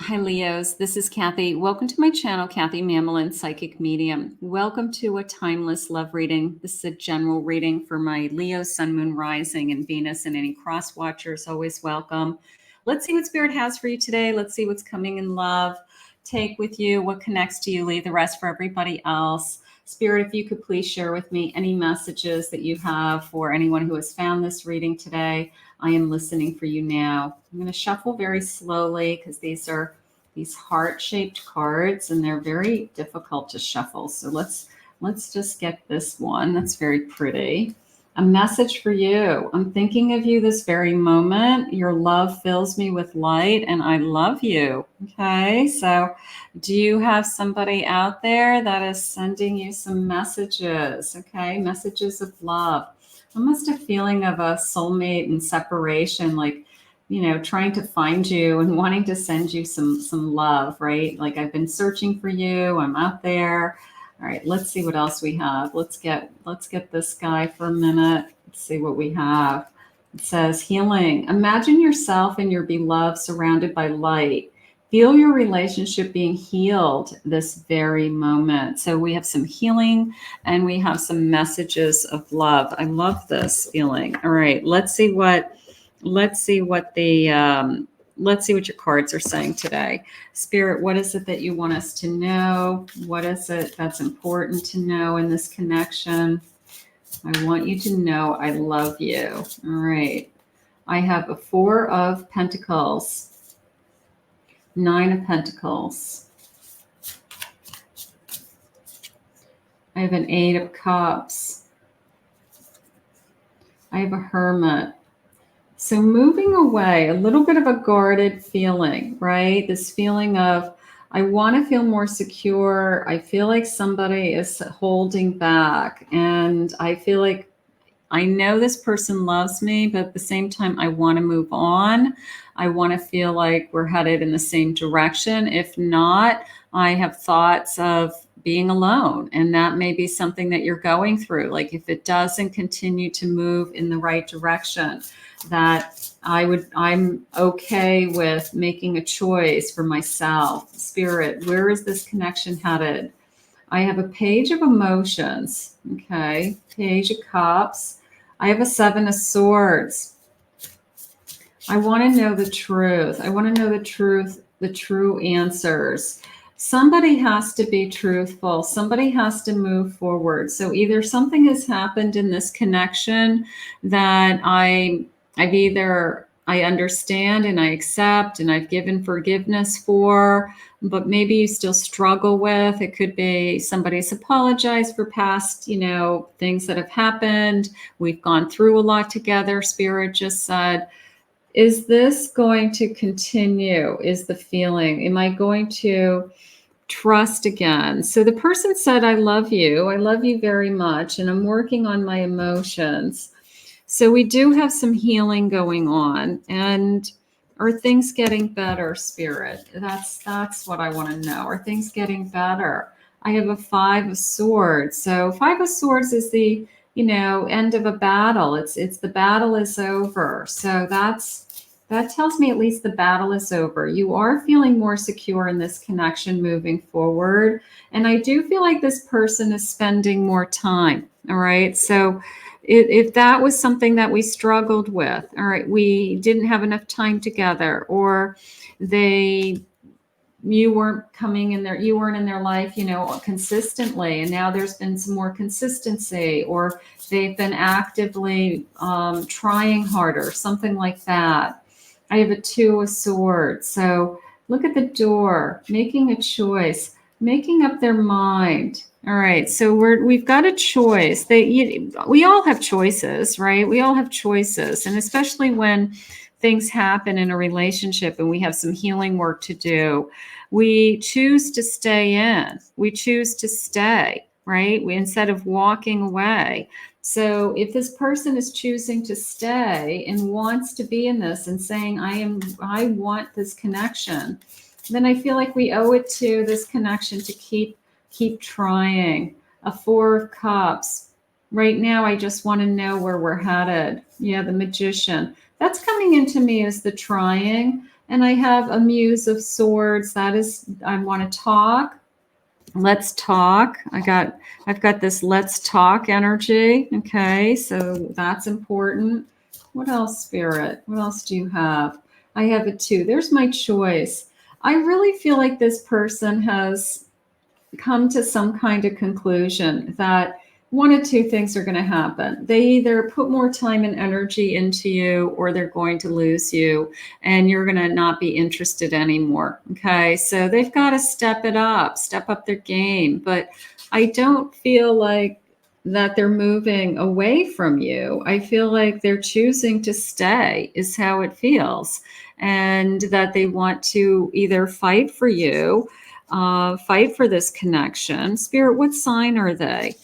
Hi, Leos. This is Kathy. Welcome to my channel, Kathy Mamolen, Psychic Medium. Welcome to a timeless love reading. This is a general reading for my Leo, Sun, Moon, Rising, and Venus, and any cross watchers. Always welcome. Let's see what Spirit has for you today. Let's see what's coming in love. Take with you what connects to you. Leave the rest for everybody else. Spirit, if you could please share with me any messages that you have for anyone who has found this reading today. I am listening for you now. I'm going to shuffle very slowly because these are these heart-shaped cards and they're very difficult to shuffle. So let's just get this one. That's very pretty. A message for you. I'm thinking of you this very moment. Your love fills me with light and I love you. Okay, so do you have somebody out there that is sending you some messages? Okay, messages of love. Almost a feeling of a soulmate and separation, like, you know, trying to find you and wanting to send you some love, right? Like, I've been searching for you. I'm out there. All right, let's see what else we have. Let's get this guy for a minute. Let's see what we have. It says healing. Imagine yourself and your beloved surrounded by light. Feel your relationship being healed this very moment. So we have some healing and we have some messages of love. I love this feeling. All right, let's see what your cards are saying today. Spirit, what is it that you want us to know? What is it that's important to know in this connection? I want you to know I love you. All right. I have a 4 of Pentacles, 9 of Pentacles. I have an 8 of Cups. I have a Hermit. So moving away, a little bit of a guarded feeling, right? This feeling of, I want to feel more secure. I feel like somebody is holding back. And I feel like I know this person loves me, but at the same time, I want to move on. I want to feel like we're headed in the same direction. If not, I have thoughts of being alone. And that may be something that you're going through. Like, if it doesn't continue to move in the right direction, that I'm okay with making a choice for myself. Spirit, where is this connection headed? I have a Page of Emotions. Okay. Page of Cups. I have a 7 of Swords. I want to know the truth. I want to know the truth, the true answers. Somebody has to be truthful. Somebody has to move forward. So either something has happened in this connection that I understand and I accept and I've given forgiveness for, but maybe you still struggle with. It could be somebody's apologized for past, things that have happened. We've gone through a lot together. Spirit just said, is this going to continue? Is the feeling, am I going to trust again? So the person said, I love you very much, and I'm working on my emotions. So we do have some healing going on. And are things getting better, Spirit? That's what I want to know. Are things getting better? I have a 5 of Swords. So 5 of Swords is the, end of a battle. It's the battle is over. So that tells me at least the battle is over. You are feeling more secure in this connection moving forward. And I do feel like this person is spending more time. All right. So if that was something that we struggled with, all right, we didn't have enough time together, or you weren't in their life, consistently, and now there's been some more consistency, or they've been actively trying harder, something like that. I have a 2 of Swords. So look at the door, making a choice, making up their mind. All right, so we've got a choice. We all have choices, right? We all have choices, and especially when things happen in a relationship and we have some healing work to do, we choose to stay in. We choose to stay, right? Instead of walking away. So if this person is choosing to stay and wants to be in this and saying, I want this connection, then I feel like we owe it to this connection to keep trying. A 4 of Cups. Right now, I just want to know where we're headed. Yeah, the Magician. That's coming into me as the trying. And I have a Muse of Swords. That is, I want to talk. Let's talk. I've got this let's talk energy. Okay, so that's important. What else, Spirit? What else do you have? I have a 2. There's my choice. I really feel like this person has come to some kind of conclusion that one of two things are going to happen. They either put more time and energy into you, or they're going to lose you and you're going to not be interested anymore. Okay. So they've got to step up their game. But I don't feel like that they're moving away from you. I feel like they're choosing to stay, is how it feels. And that they want to either fight for you, fight for this connection. Spirit, what sign are they?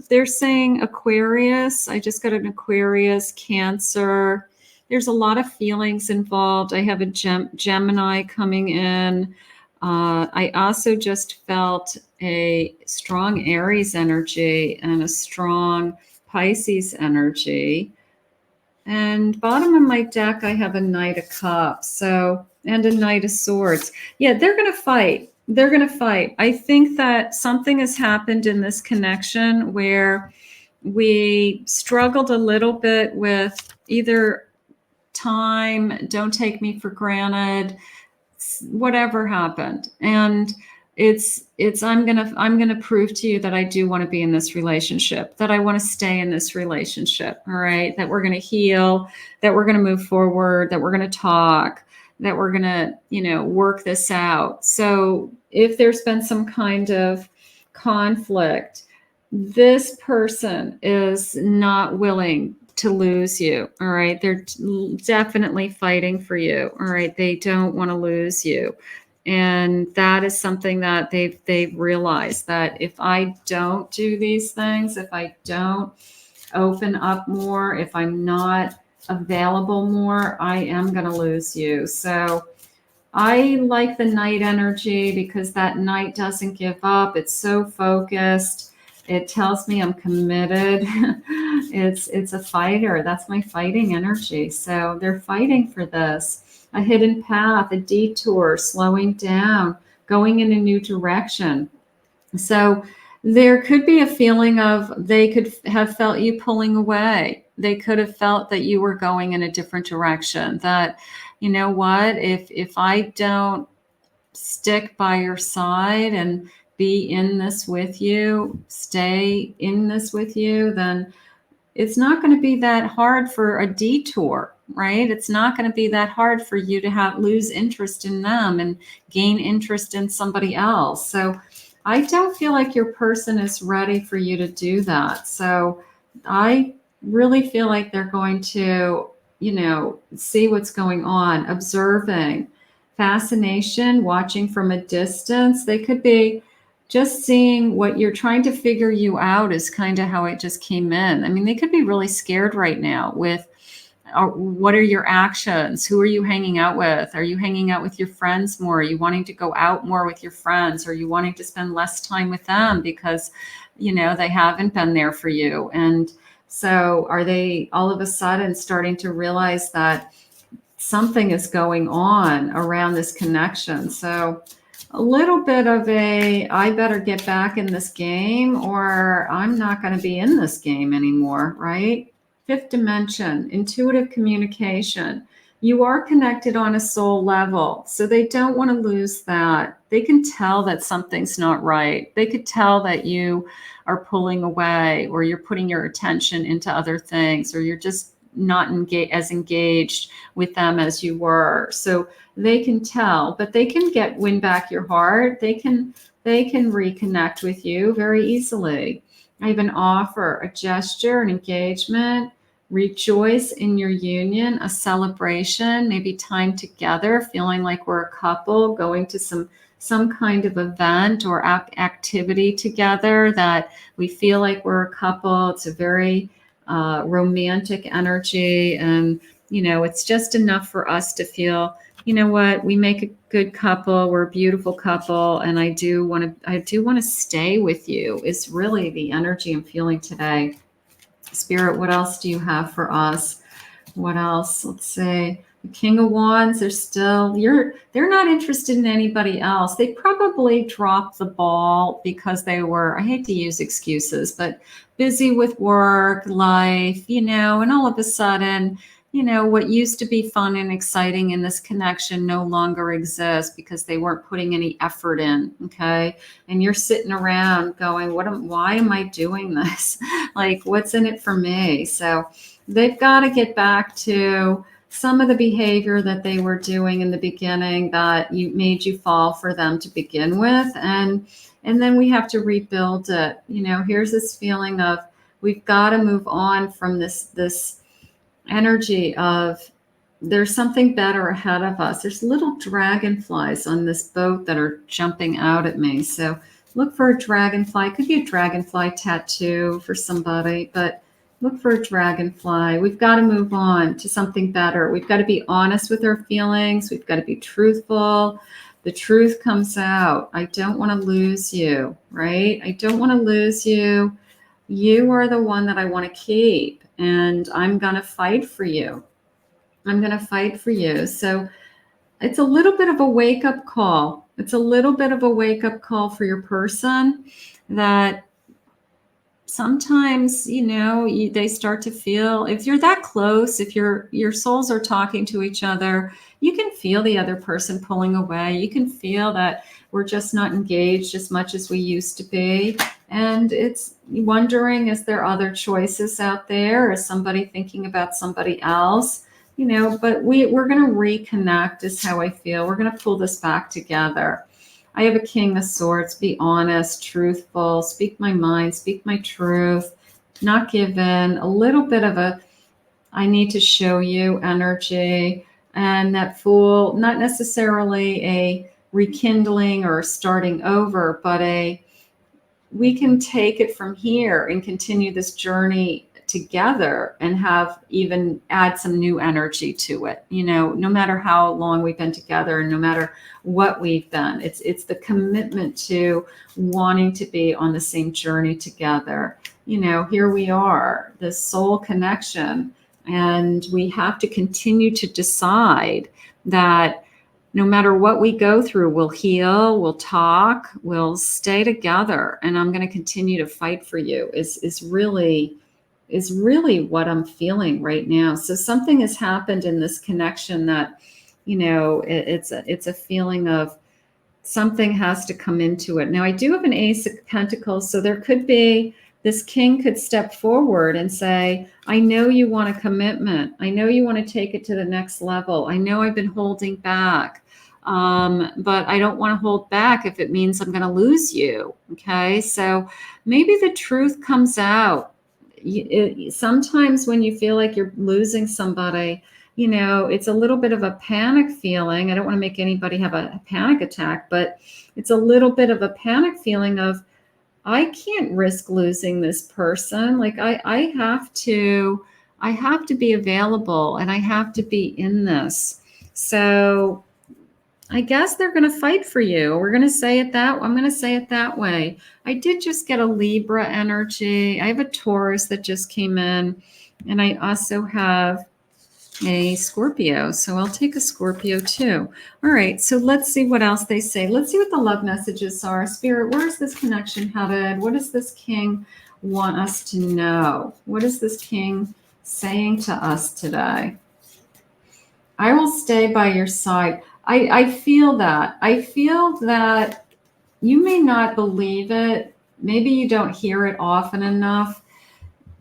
They're saying Aquarius. I just got an Aquarius, Cancer. There's a lot of feelings involved. I have a Gemini coming in. I also just felt a strong Aries energy and a strong Pisces energy. And bottom of my deck, I have a Knight of Cups. So, and a Knight of Swords. Yeah, they're going to fight. They're going to fight. I think that something has happened in this connection where we struggled a little bit with either time, don't take me for granted, whatever happened. And it's I'm gonna prove to you that I do want to be in this relationship, that I want to stay in this relationship. All right, that we're gonna heal, that we're gonna move forward, that we're gonna talk, that we're gonna, work this out. So if there's been some kind of conflict, this person is not willing to lose you. All right. They're definitely fighting for you. All right. They don't want to lose you. And that is something that they've realized, that if I don't do these things, if I don't open up more, if I'm not available more, I am going to lose you. So I like the Knight energy because that Knight doesn't give up. It's so focused. It tells me I'm committed. It's a fighter. That's my fighting energy. So they're fighting for this. A hidden path, a detour, slowing down, going in a new direction. So there could be a feeling of, they could have felt you pulling away. They could have felt that you were going in a different direction, that, you know what, if I don't stick by your side and be in this with you, stay in this with you, then it's not going to be that hard for a detour, right? It's not going to be that hard for you to lose interest in them and gain interest in somebody else. So I don't feel like your person is ready for you to do that. So I really feel like they're going to, see what's going on, observing, fascination, watching from a distance. They could be just seeing what you're trying to figure you out, is kind of how it just came in. I mean, they could be really scared right now with, what are your actions? Who are you hanging out with? Are you hanging out with your friends more? Are you wanting to go out more with your friends? Are you wanting to spend less time with them because, they haven't been there for you? And so are they all of a sudden starting to realize that something is going on around this connection? So a little bit of I better get back in this game, or I'm not going to be in this game anymore, right? Fifth dimension, intuitive communication. You are connected on a soul level, so they don't want to lose that. They can tell that something's not right. They could tell that you are pulling away, or you're putting your attention into other things, or you're just not as engaged with them as you were. So they can tell, but they can win back your heart. They can reconnect with you very easily. I have an offer, a gesture, an engagement, rejoice in your union, a celebration, maybe time together, feeling like we're a couple, going to some kind of event or activity together that we feel like we're a couple. It's a very romantic energy, and it's just enough for us to feel, you know what, we make a good couple, we're a beautiful couple, and I do want to stay with you, is really the energy I'm feeling today. Spirit, what else do you have for us? What else? Let's see. The King of Wands, they're not interested in anybody else. They probably dropped the ball because they were, I hate to use excuses, but busy with work, life, and all of a sudden, what used to be fun and exciting in this connection no longer exists because they weren't putting any effort in. Okay. And you're sitting around going, why am I doing this? Like, what's in it for me? So they've got to get back to some of the behavior that they were doing in the beginning that made you fall for them to begin with. And then we have to rebuild it. Here's this feeling of, we've got to move on from this energy of, there's something better ahead of us. There's little dragonflies on this boat that are jumping out at me. So look for a dragonfly. It could be a dragonfly tattoo for somebody, but look for a dragonfly. We've got to move on to something better. We've got to be honest with our feelings. We've got to be truthful. The truth comes out. I don't want to lose you, right? I don't want to lose you. You are the one that I want to keep, and I'm going to fight for you. I'm going to fight for you. So it's a little bit of a wake-up call. It's a little bit of a wake-up call for your person that sometimes, they start to feel, if you're that close, if your souls are talking to each other, you can feel the other person pulling away. You can feel that we're just not engaged as much as we used to be. And it's wondering, is there other choices out there? Is somebody thinking about somebody else? But we're going to reconnect is how I feel. We're going to pull this back together. I have a King of Swords. Be honest, truthful, speak my mind, speak my truth, not give in. A little bit of a, I need to show you energy. And that Fool, not necessarily a rekindling or starting over, but we can take it from here and continue this journey together and even add some new energy to it. No matter how long we've been together and no matter what we've done, it's the commitment to wanting to be on the same journey together. Here we are, this soul connection, and we have to continue to decide that no matter what we go through, we'll heal, we'll talk, we'll stay together, and I'm going to continue to fight for you is really what I'm feeling right now. So something has happened in this connection that, it's a feeling of something has to come into it. Now I do have an Ace of Pentacles, so there could be, this king could step forward and say, I know you want a commitment. I know you want to take it to the next level. I know I've been holding back. But I don't want to hold back if it means I'm going to lose you. Okay. So maybe the truth comes out. Sometimes when you feel like you're losing somebody, it's a little bit of a panic feeling. I don't want to make anybody have a panic attack, but it's a little bit of a panic feeling of, I can't risk losing this person. Like I have to be available and I have to be in this. So I guess they're going to fight for you. I'm going to say it that way. I did just get a Libra energy. I have a Taurus that just came in, and I also have a Scorpio. So I'll take a Scorpio too. All right. So let's see what else they say. Let's see what the love messages are. Spirit, where's this connection headed? What does this king want us to know? What is this king saying to us today? I will stay by your side. I feel that. I feel that you may not believe it. Maybe you don't hear it often enough.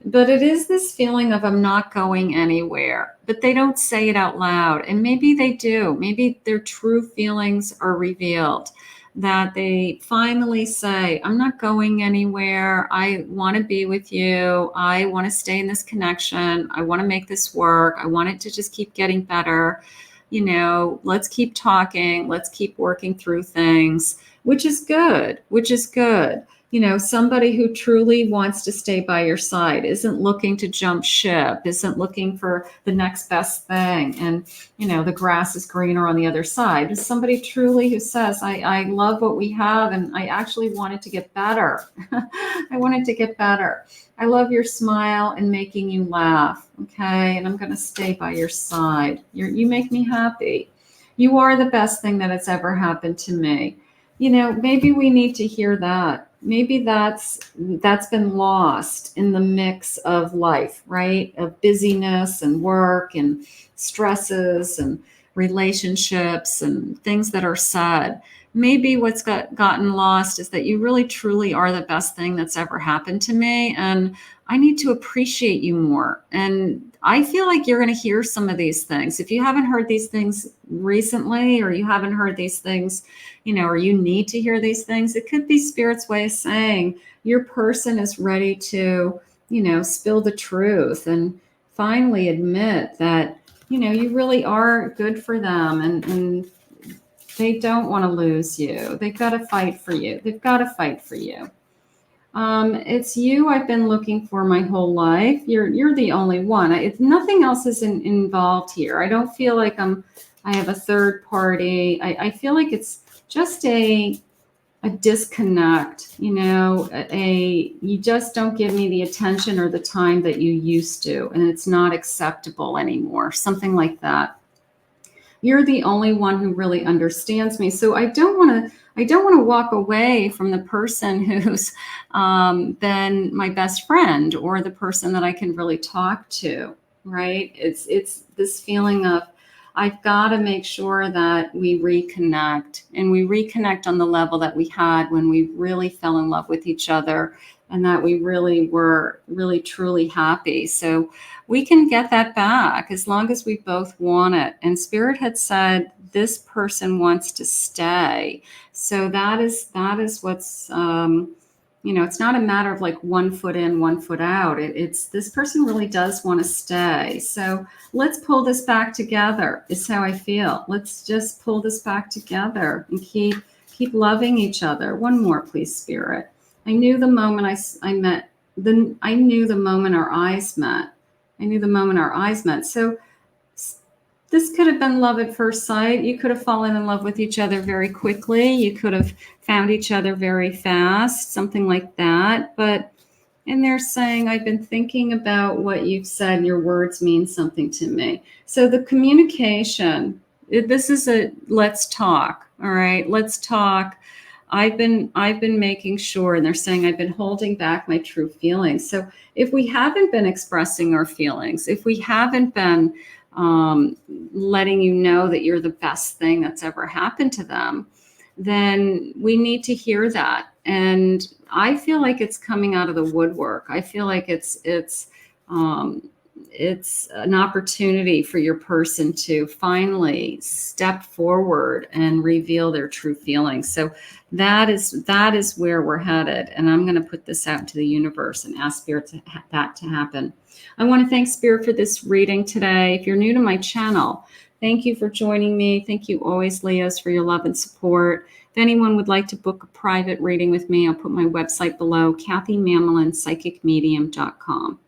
But it is this feeling of, I'm not going anywhere. But they don't say it out loud. And maybe they do. Maybe their true feelings are revealed. That they finally say, I'm not going anywhere. I want to be with you. I want to stay in this connection. I want to make this work. I want it to just keep getting better. Let's keep talking. Let's keep working through things, which is good. Somebody who truly wants to stay by your side, isn't looking to jump ship, isn't looking for the next best thing. And, the grass is greener on the other side. Is somebody truly who says, I love what we have and I actually wanted to get better. I wanted to get better. I love your smile and making you laugh. Okay. And I'm going to stay by your side. You make me happy. You are the best thing that has ever happened to me. Maybe we need to hear that. Maybe that's been lost in the mix of life, right? Of busyness and work and stresses and relationships and things that are said. Maybe what's gotten lost is that you really truly are the best thing that's ever happened to me. And I need to appreciate you more. And I feel like you're going to hear some of these things. If you haven't heard these things recently, or you haven't heard these things, or you need to hear these things, it could be Spirit's way of saying your person is ready to, spill the truth and finally admit that, you really are good for them, and they don't want to lose you. They've got to fight for you. They've got to fight for you. It's you I've been looking for my whole life. You're the only one. Nothing else is involved here. I don't feel like I have a third party. I feel like it's just a disconnect, you just don't give me the attention or the time that you used to, and it's not acceptable anymore. Something like that. You're the only one who really understands me. So I don't want to walk away from the person who's been my best friend, or the person that I can really talk to, right? It's this feeling of, I've got to make sure that we reconnect, and we reconnect on the level that we had when we really fell in love with each other, and that we really were really truly happy. So we can get that back as long as we both want it. And Spirit had said this person wants to stay. So that is what's it's not a matter of like 1 foot in, 1 foot out. It's this person really does want to stay. So let's pull this back together, is how I feel. Let's just pull this back together and keep loving each other. One more, please, Spirit. I knew the moment I knew the moment our eyes met. I knew the moment our eyes met. So this could have been love at first sight. You could have fallen in love with each other very quickly. You could have found each other very fast, something like that. And they're saying, I've been thinking about what you've said, and your words mean something to me. So the communication, this is let's talk. All right, let's talk. I've been making sure, and they're saying I've been holding back my true feelings. So if we haven't been expressing our feelings, if we haven't been letting you know that you're the best thing that's ever happened to them, then we need to hear that. And I feel like it's coming out of the woodwork. I feel like it's an opportunity for your person to finally step forward and reveal their true feelings. So that is where we're headed. And I'm going to put this out into the universe and ask Spirit that to happen. I want to thank Spirit for this reading today. If you're new to my channel, thank you for joining me. Thank you always, Leos, for your love and support. If anyone would like to book a private reading with me, I'll put my website below, KathyMamolenPsychicMedium.com.